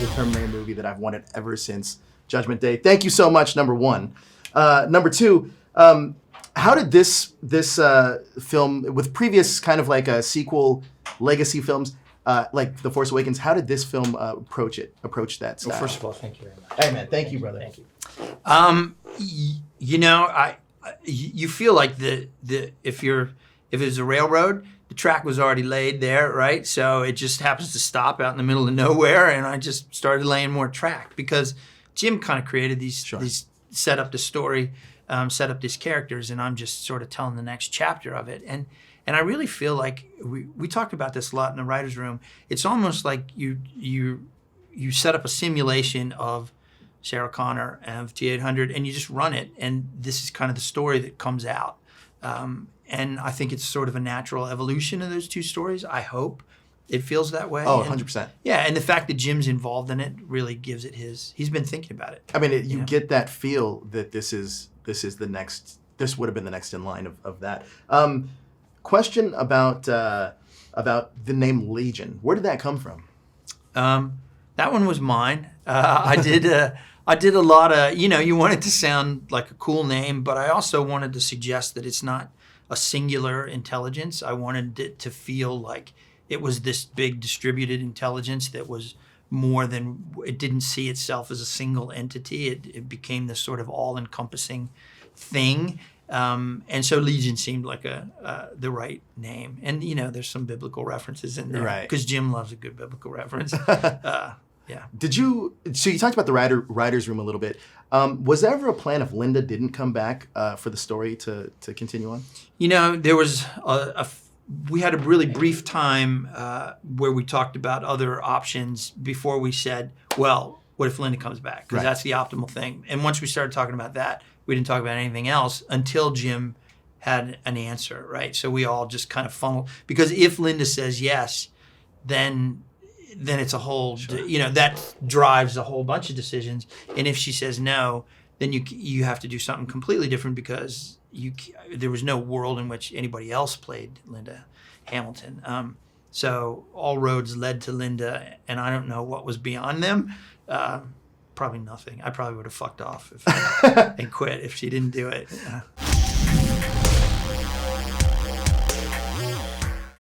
the Terminator movie that I've wanted ever since Judgment Day. Thank you so much, number one. Number two, how did this film, with previous kind of like a sequel legacy films, like The Force Awakens, how did this film approach that style? Well, first of all, thank you very much. Hey man, thank you, brother. Thank you. You feel like if it's a railroad, the track was already laid there, right? So it just happens to stop out in the middle of nowhere, and I just started laying more track because Jim kind of created these set up the story, set up these characters, and I'm just sort of telling the next chapter of it. And I really feel like we talked about this a lot in the writer's room. It's almost like you set up a simulation of Sarah Connor of T-800, and you just run it, and this is kind of the story that comes out. And I think it's sort of a natural evolution of those two stories. I hope it feels that way. Oh, 100%. Yeah, and the fact that Jim's involved in it really gives it he's been thinking about it. I mean, you get that feel that this would have been the next in line of that. Question about the name Legion. Where did that come from? That one was mine. I did a lot of, you want it to sound like a cool name, but I also wanted to suggest that it's not a singular intelligence. I wanted it to feel like it was this big distributed intelligence that was more than, it didn't see itself as a single entity. It became this sort of all-encompassing thing. And so Legion seemed like the right name. And, there's some biblical references in there. Right. Because Jim loves a good biblical reference. Yeah. So you talked about the writer's room a little bit. Was there ever a plan if Linda didn't come back for the story to continue on? There was we had a really brief time where we talked about other options before we said, well, what if Linda comes back? Because that's the optimal thing. And once we started talking about that, we didn't talk about anything else until Jim had an answer, right? So we all just kind of funneled. Because if Linda says yes, then it's a whole, that drives a whole bunch of decisions. And if she says no, then you have to do something completely different because there was no world in which anybody else played Linda Hamilton. So all roads led to Linda, and I don't know what was beyond them. Probably nothing. I probably would have fucked off and quit if she didn't do it.